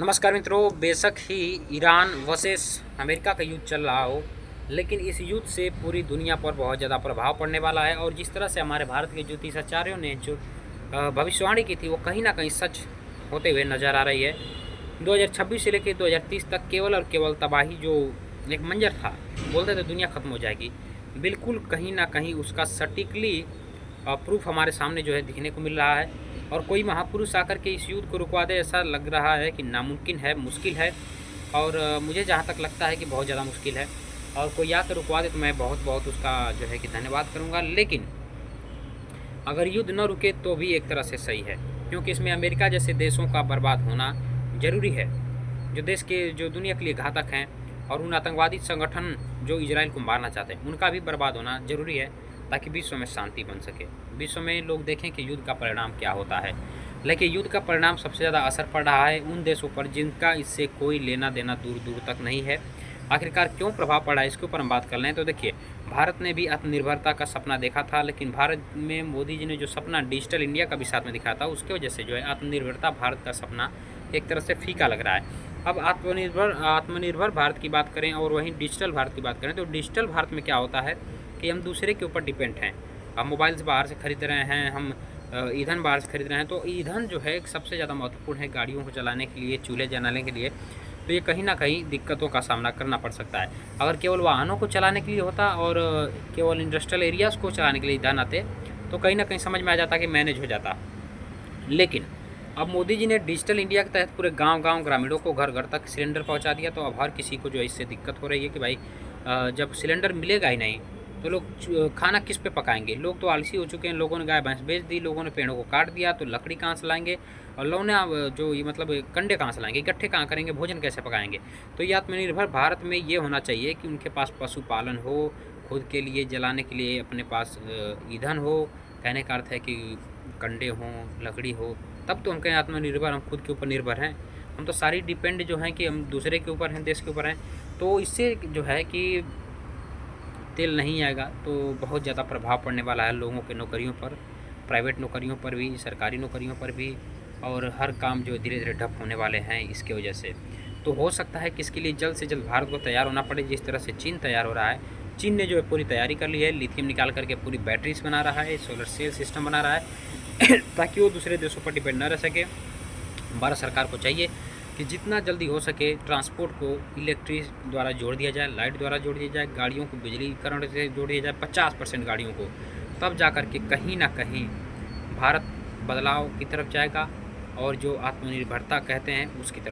नमस्कार मित्रों, बेशक ही ईरान वर्सेस अमेरिका का युद्ध चल रहा हो, लेकिन इस युद्ध से पूरी दुनिया पर बहुत ज़्यादा प्रभाव पड़ने वाला है। और जिस तरह से हमारे भारत के ज्योतिषाचार्यों ने जो भविष्यवाणी की थी वो कहीं ना कहीं सच होते हुए नज़र आ रही है। 2026 से लेकर 2030 तक केवल और केवल तबाही जो एक मंजर था, बोलते थे दुनिया ख़त्म हो जाएगी, बिल्कुल कहीं ना कहीं उसका सटीकली प्रूफ हमारे सामने जो है दिखने को मिल रहा है। और कोई महापुरुष आकर के इस युद्ध को रुकवा दे, ऐसा लग रहा है कि नामुमकिन है, मुश्किल है। और मुझे जहाँ तक लगता है कि बहुत ज़्यादा मुश्किल है। और कोई आकर रुकवा दे तो मैं बहुत बहुत उसका जो है कि धन्यवाद करूँगा। लेकिन अगर युद्ध न रुके तो भी एक तरह से सही है, क्योंकि इसमें अमेरिका जैसे देशों का बर्बाद होना ज़रूरी है, जो देश के जो दुनिया के लिए घातक हैं। और उन आतंकवादी संगठन जो इजराइल को मारना चाहते हैं उनका भी बर्बाद होना ज़रूरी है, ताकि विश्व में शांति बन सके, विश्व में लोग देखें कि युद्ध का परिणाम क्या होता है। लेकिन युद्ध का परिणाम सबसे ज़्यादा असर पड़ रहा है उन देशों पर जिनका इससे कोई लेना देना दूर दूर तक नहीं है। आखिरकार क्यों प्रभाव पड़ा है, इसके ऊपर हम बात कर लें तो देखिए, भारत ने भी आत्मनिर्भरता का सपना देखा था, लेकिन भारत में मोदी जी ने जो सपना डिजिटल इंडिया का भी साथ में दिखाया था, उसकी वजह से जो है आत्मनिर्भरता भारत का सपना एक तरह से फीका लग रहा है। अब आत्मनिर्भर भारत की बात करें और वहीं डिजिटल भारत की बात करें तो डिजिटल भारत में क्या होता है कि हम दूसरे के ऊपर डिपेंड हैं। हम मोबाइल्स बाहर से खरीद रहे हैं, हम ईंधन बाहर से खरीद रहे हैं, तो ईंधन जो है सबसे ज़्यादा महत्वपूर्ण है गाड़ियों को चलाने के लिए, चूल्हे जलाने के लिए। तो ये कहीं ना कहीं दिक्कतों का सामना करना पड़ सकता है। अगर केवल वाहनों को चलाने के लिए होता और केवल इंडस्ट्रियल एरियाज़ को चलाने के लिए ईंधन आते तो कहीं ना कहीं समझ में आ जाता कि मैनेज हो जाता। लेकिन अब मोदी जी ने डिजिटल इंडिया के तहत पूरे गांव-गांव ग्रामीणों को घर घर तक सिलेंडर पहुंचा दिया। तो अब हर किसी को जो है इससे दिक्कत हो रही है कि भाई जब सिलेंडर मिलेगा ही नहीं तो लोग खाना किस पे पकाएंगे। लोग तो आलसी हो चुके हैं, लोगों ने गाय भैंस बेच दी, लोगों ने पेड़ों को काट दिया, तो लकड़ी कहाँ से लाएंगे और लोगों ने जो ये मतलब कंडे कहाँ से लाएंगे, इकट्ठे कहाँ करेंगे, भोजन कैसे पकाएंगे। तो ये आत्मनिर्भर भारत में ये होना चाहिए कि उनके पास पशुपालन हो, खुद के लिए जलाने के लिए अपने पास ईंधन हो। कहने का अर्थ है कि कंडे हों, लकड़ी हो, तब तो हम कहें आत्मनिर्भर, हम खुद के ऊपर निर्भर हैं। हम तो सारी डिपेंड जो हैं कि हम दूसरे के ऊपर हैं, देश के ऊपर हैं। तो इससे जो है कि तेल नहीं आएगा तो बहुत ज़्यादा प्रभाव पड़ने वाला है लोगों के नौकरियों पर, प्राइवेट नौकरियों पर भी, सरकारी नौकरियों पर भी। और हर काम जो धीरे धीरे ठप होने वाले हैं इसके वजह से। तो हो सकता है कि इसके लिए जल्द से जल्द भारत को तैयार होना पड़े, जिस तरह से चीन तैयार हो रहा है। चीन ने जो है पूरी तैयारी कर ली है, लिथियम निकाल करके पूरी बैटरीज बना रहा है, सोलर सेल सिस्टम बना रहा है ताकि वो दूसरे देशों पर डिपेंड न रह सके। भारत सरकार को चाहिए कि जितना जल्दी हो सके ट्रांसपोर्ट को इलेक्ट्रिक द्वारा जोड़ दिया जाए, लाइट द्वारा जोड़ दिया जाए, गाड़ियों को बिजली करंट से जोड़ दिया जाए 50% गाड़ियों को। तब जा कर के कहीं ना कहीं भारत बदलाव की तरफ जाएगा और जो आत्मनिर्भरता कहते हैं उसकी तरफ।